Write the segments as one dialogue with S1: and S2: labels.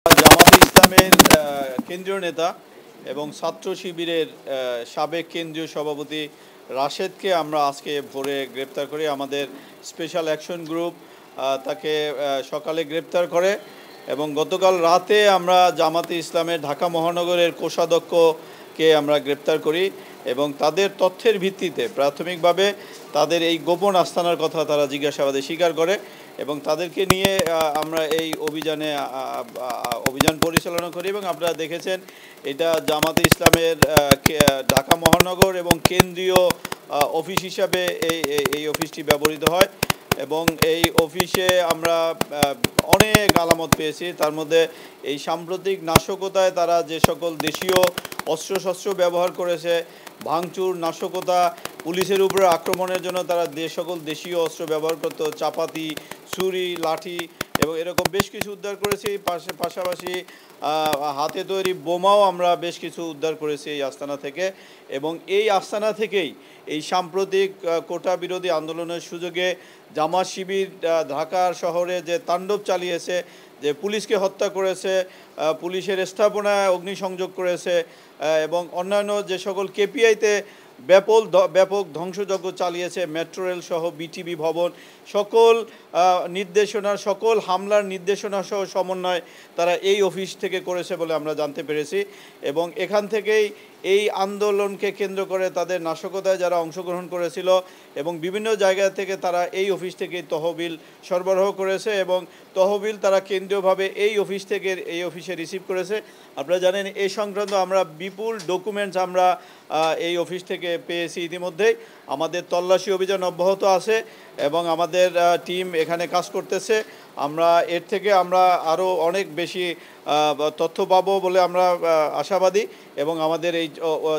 S1: জামাতে ইসলামের কেন্দ্রীয় নেতা এবং ছাত্র শিবিরের সাবেক কেন্দ্রীয় সভাপতি রাশেদকে আমরা আজকে ভোরে গ্রেপ্তার করি। আমাদের স্পেশাল অ্যাকশন গ্রুপ তাকে সকালে গ্রেপ্তার করে এবং গতকাল রাতে আমরা জামাতে ইসলামের ঢাকা মহানগরের কোষাধ্যক্ষকে আমরা গ্রেপ্তার করি এবং তাদের তথ্যের ভিত্তিতে প্রাথমিকভাবে তাদের এই গোপন আস্তানার কথা তারা জিজ্ঞাসাবাদে স্বীকার করে এবং তাদেরকে নিয়ে আমরা এই অভিযান পরিচালনা করি এবং আপনারা দেখেছেন এটা জামাতে ইসলামের ঢাকা মহানগর এবং কেন্দ্রীয় অফিস হিসাবে এই অফিসটি ব্যবহৃত হয় এবং এই অফিসে আমরা অনেক আলামত পেয়েছি। তার মধ্যে এই সাম্প্রতিক নাশকতায় তারা যে সকল দেশীয় অস্ত্রশস্ত্র ব্যবহার করেছে, ভাঙচুর, নাশকতা, পুলিশের উপরে আক্রমণের জন্য তারা যে সকল দেশীয় অস্ত্র ব্যবহার করতো, চাপাতি, ছুরি, লাঠি এবং এরকম বেশ কিছু উদ্ধার করেছি। পাশাপাশি হাতে তৈরি বোমাও আমরা বেশ কিছু উদ্ধার করেছি এই আস্তানা থেকে এবং এই আস্তানা থেকেই এই সাম্প্রতিক কোটা বিরোধী আন্দোলনের সুযোগে জামাত শিবির ঢাকা শহরে যে তাণ্ডব চালিয়েছে, যে পুলিশকে হত্যা করেছে, পুলিশের স্থাপনায় অগ্নিসংযোগ করেছে এবং অন্যান্য যে সকল কেপিআইতে ব্যাপক ধ্বংসযজ্ঞ চালিয়েছে, মেট্রো রেল সহ বিটিভি ভবন, সকল সকল হামলার নির্দেশনা সহ সমন্বয় তারা এই অফিস থেকে করেছে বলে আমরা জানতে পেরেছি এবং এখান থেকেই এই আন্দোলনকে কেন্দ্র করে তাদের নাশকতায় যারা অংশগ্রহণ করেছিল এবং বিভিন্ন জায়গা থেকে তারা এই অফিস থেকে তহবিল সরবরাহ করেছে এবং তহবিল তারা কেন্দ্রীয়ভাবে এই অফিসে রিসিভ করেছে। আপনারা জানেন এই সংক্রান্ত আমরা বিপুল ডকুমেন্টস আমরা এই অফিস থেকে পেয়েছি। ইতিমধ্যেই আমাদের তল্লাশি অভিযান অব্যাহত আছে এবং আমাদের টিম এখানে কাজ করতেছে। আমরা এর থেকে আমরা আরও অনেক বেশি তথ্য পাবো বলে আমরা আশাবাদী এবং আমাদের এই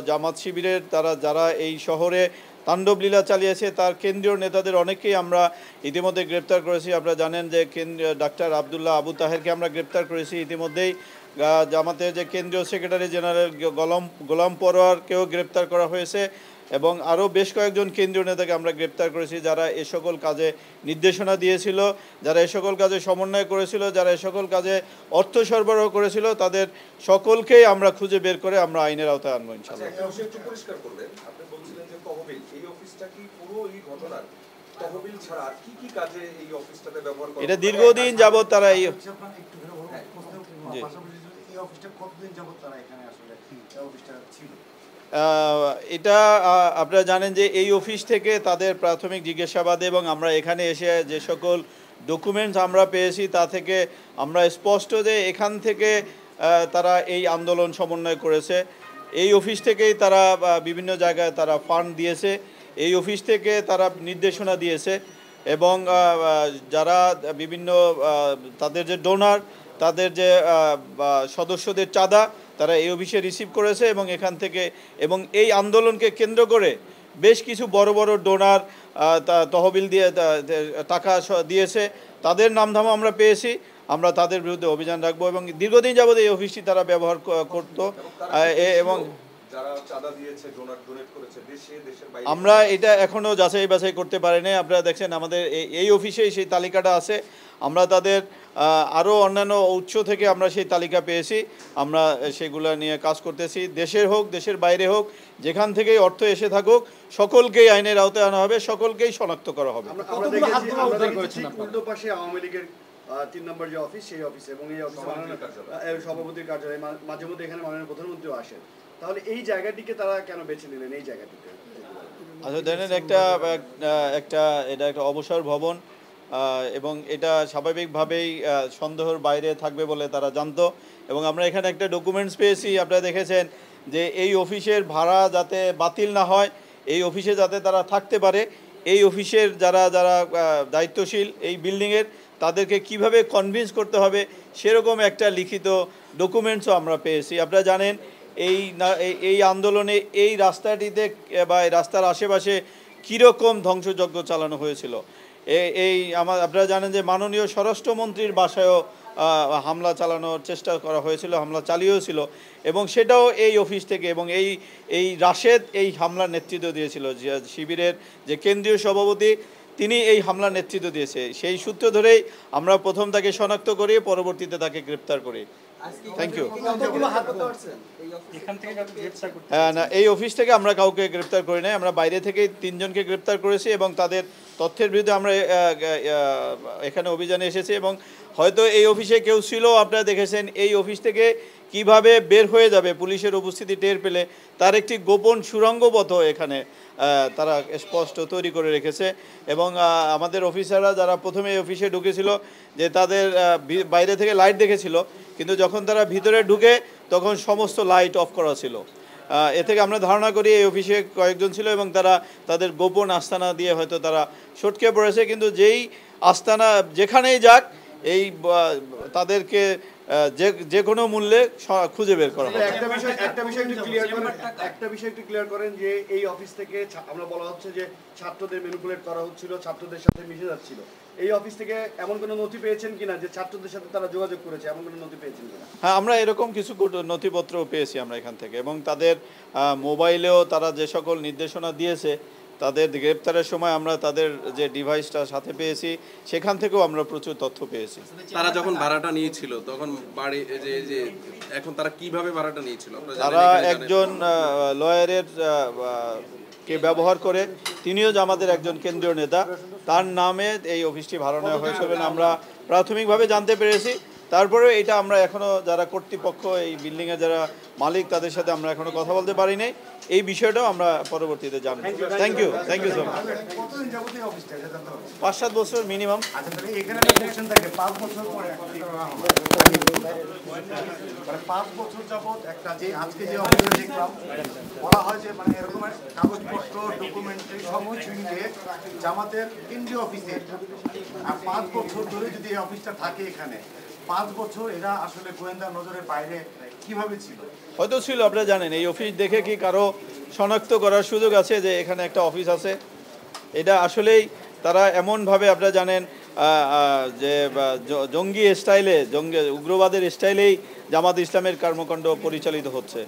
S1: জামাত শিবিরের যারা এই শহরে তাণ্ডবলীলা চালিয়েছে তার কেন্দ্রীয় নেতাদের অনেককেই আমরা ইতিমধ্যে গ্রেপ্তার করেছি। আপনারা জানেন যে ডাক্তার আবদুল্লাহ আবু তাহেরকে আমরা গ্রেপ্তার করেছি ইতিমধ্যেই। জামাতের যে কেন্দ্রীয় সেক্রেটারি জেনারেল গোলাম পরোয়ারকেও গ্রেপ্তার করা হয়েছে এবং আরও বেশ কয়েকজন কেন্দ্রীয় নেতাকে আমরা গ্রেপ্তার করেছি যারা এ সকল কাজে নির্দেশনা দিয়েছিল, যারা এ সকল কাজে সমন্বয় করেছিল, যারা এ সকল কাজে অর্থ সরবরাহ করেছিল, তাদের সকলকেই আমরা খুঁজে বের করে আমরা আইনের আওতায় আনবো ইনশাআল্লাহ। এটা দীর্ঘদিন যাবৎ তারা এটা আপনারা জানেন যে এই অফিস থেকে তাদের প্রাথমিক জিজ্ঞাসাবাদে এবং আমরা এখানে এসে যে সকল ডকুমেন্টস আমরা পেয়েছি তা থেকে আমরা স্পষ্ট যে এখান থেকে তারা এই আন্দোলন সমন্বয় করেছে। এই অফিস থেকেই তারা বিভিন্ন জায়গায় তারা ফান্ড দিয়েছে, এই অফিস থেকে তারা নির্দেশনা দিয়েছে এবং যারা বিভিন্ন তাদের যে ডোনার, তাদের যে সদস্যদের চাঁদা তারা এই অফিসে রিসিভ করেছে এবং এখান থেকে এবং এই আন্দোলনকে কেন্দ্র করে বেশ কিছু বড় বড় ডোনার তহবিল দিয়ে টাকা দিয়েছে, তাদের নামধামও আমরা পেয়েছি। আমরা তাদের বিরুদ্ধে অভিযান রাখবো এবং দীর্ঘদিন যাবৎ এই অফিসটি তারা ব্যবহার করত এবং আমরা এটা এখনও যাচাই বাছাই করতে পারিনি। আপনারা দেখছেন আমাদের এই অফিসেই সেই তালিকাটা আছে। আমরা তাদের আরও অন্যান্য উৎস থেকে আমরা সেই তালিকা পেয়েছি, আমরা সেগুলো নিয়ে কাজ করতেছি। দেশের হোক দেশের বাইরে হোক, যেখান থেকেই অর্থ এসে থাকুক সকলকেই আইনের আওতায় আনা হবে, সকলকেই শনাক্ত করা হবে।
S2: তিন নম্বর যে অফিস, সেই অফিস এবং এই সভাপতির কার্যালয়, মাঝে মধ্যে এখানে মাননীয় প্রধানমন্ত্রীও আসেন, তাহলে এই জায়গাটিকে তারা কেন বেছে নিলেন? এই জায়গাটিকে
S1: আচ্ছা জানেন এটা একটা অবসর ভবন এবং এটা স্বাভাবিকভাবেই সন্দেহের বাইরে থাকবে বলে তারা জানতো এবং আমরা এখানে একটা ডকুমেন্টস পেয়েছি। আপনারা দেখেছেন যে এই অফিসের ভাড়া যাতে বাতিল না হয়, এই অফিসে যাতে তারা থাকতে পারে, এই অফিসের যারা দায়িত্বশীল এই বিল্ডিংয়ের তাদেরকে কিভাবে কনভিন্স করতে হবে সেরকম একটা লিখিত ডকুমেন্টসও আমরা পেয়েছি। আপনারা জানেন এই আন্দোলনে এই রাস্তাটিতে বা এই রাস্তার আশেপাশে কীরকম ধ্বংসযজ্ঞ চালানো হয়েছিল। আপনারা জানেন যে মাননীয় স্বরাষ্ট্রমন্ত্রীর বাসায়ও হামলা চালানোর চেষ্টা করা হয়েছিল, হামলা চালিয়েছিল এবং সেটাও এই অফিস থেকে এবং এই রাশেদ এই হামলার নেতৃত্ব দিয়েছিল। শিবিরের যে কেন্দ্রীয় সভাপতি তিনি এই হামলার নেতৃত্ব দিয়েছে। সেই সূত্র ধরেই আমরা প্রথম তাকে শনাক্ত করি, পরবর্তীতে তাকে গ্রেপ্তার করি। Thank you.
S2: কতগুলো হাত করতে পারছেন?
S1: না, এই অফিস থেকে আমরা কাউকে গ্রেপ্তার করি নাই, আমরা বাইরে থেকে 3 জনকে গ্রেপ্তার করেছি এবং তাদের তথ্যের বিরুদ্ধে আমরা এখানে অভিযানে এসেছি এবং হয়তো এই অফিসে কেউ ছিল, আপনারা দেখেছেন এই অফিস থেকে কিভাবে বের হয়ে যাবে পুলিশের উপস্থিতি টের পেলে তার একটি গোপন সুড়ঙ্গপথ এখানে তারা স্পষ্ট তৈরি করে রেখেছে এবং আমাদের অফিসাররা যারা প্রথমে এই অফিসে ঢুকেছিল যে তাদের বাইরে থেকে লাইট দেখেছিল, কিন্তু যখন তারা ভিতরে ঢুকে তখন সমস্ত লাইট অফ করা ছিল। এ থেকে আমরা ধারণা করি এই অফিসে কয়েকজন ছিল এবং তারা তাদের গোপন আস্তানা দিয়ে হয়তো তারা সটকে পড়েছে, কিন্তু যেই আস্তানা যেখানেই যাক এই তাদেরকে যে কোনো মূল্যে খুঁজে বের করা হবে।
S2: একটা বিষয় একটু ক্লিয়ার করেন যে এই অফিস থেকে আমরা বলা হচ্ছে যে ছাত্রদের ম্যানিপুলেট করা হচ্ছিল, ছাত্রদের সাথে মিশে যাচ্ছিল। এই অফিস থেকে এমন কোনো নথি পেয়েছেন কিনা যে ছাত্রদের সাথে তারা যোগাযোগ করেছে, এমন কোনো নথি পেয়েছেন কিনা?
S1: হ্যাঁ, আমরা এরকম কিছু নথিপত্র পেয়েছি আমরা এখান থেকে এবং তাদের মোবাইলেও তারা যে সকল নির্দেশনা দিয়েছে তাদের গ্রেপ্তারের সময় আমরা তাদের যে ডিভাইসটা সাথে পেয়েছি সেখান থেকেও আমরা প্রচুর তথ্য পেয়েছি।
S3: তারা যখন ভাড়াটা নিয়েছিল তখন বাড়ি যে এখন তারা কিভাবে ভাড়াটা নিয়েছিল?
S1: তারা একজন লয়ারের কে ব্যবহার করে, তিনিও আমাদের একজন কেন্দ্রীয় নেতা, তার নামে এই অফিসটি ভাড়া নেওয়া হয়েছিল আমরা প্রাথমিকভাবে জানতে পেরেছি। তারপরে এটা আমরা এখনও যারা কর্তৃপক্ষ এই বিল্ডিংয়ের যারা মালিক তাদের সাথে আমরা এখনও কথা বলতে পারি নাই, এই বিষয়টাও আমরা পরবর্তীতে জানবো। Thank you so much. 5-7 বছর মিনিমাম।
S4: মানে 5 বছর যাবত একটা যে আজকে যে অভিযোগ দেখলাম বলা হয় যে মানে এরকম কাগজপত্র ডকুমেন্টারি সব কিছু মিলিয়ে জামাতের কেন্দ্রীয় অফিসে আর 5 বছর ধরে যদি এই অফিসটা থাকে এখানে 5 বছর এরা আসলে গোয়েন্দা নজরের বাইরে কিভাবে ছিল?
S1: হয়তো ছিল, আপনারা জানেন এই অফিস দেখে কি কারো শনাক্ত করার সুযোগ আছে যে এখানে একটা অফিস আছে? এটা আসলেই তারা এমনভাবে আপনারা জানেন যে জঙ্গি স্টাইলে উগ্রবাদের স্টাইলেই জামাত ইসলামের কর্মকাণ্ড পরিচালিত হচ্ছে,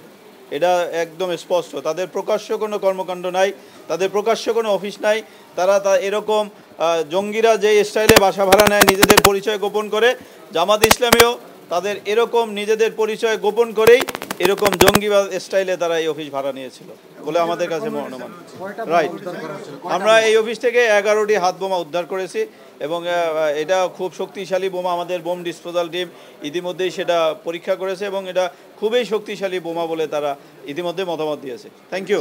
S1: এটা একদম স্পষ্ট। তাদের প্রকাশ্য কোনো কর্মকাণ্ড নাই, তাদের প্রকাশ্য কোনো অফিস নাই। তারা এরকম জঙ্গিরা যে স্টাইলে বাসা ভাড়া নেয় নিজেদের পরিচয় গোপন করে, জামাত ইসলামেও তাদের এরকম নিজেদের পরিচয় গোপন করেই এরকম জঙ্গিবাদ স্টাইলে তারা এই অফিস ভাড়া নিয়েছিল বলে আমাদের কাছে অনুমান। রাইট, আমরা এই অফিস থেকে 11টি হাত বোমা উদ্ধার করেছি এবং এটা খুব শক্তিশালী বোমা। আমাদের বোম ডিসপোজাল টিম ইতিমধ্যেই সেটা পরীক্ষা করেছে এবং এটা খুবই শক্তিশালী বোমা বলে তারা ইতিমধ্যে মতামত দিয়েছে। Thank you.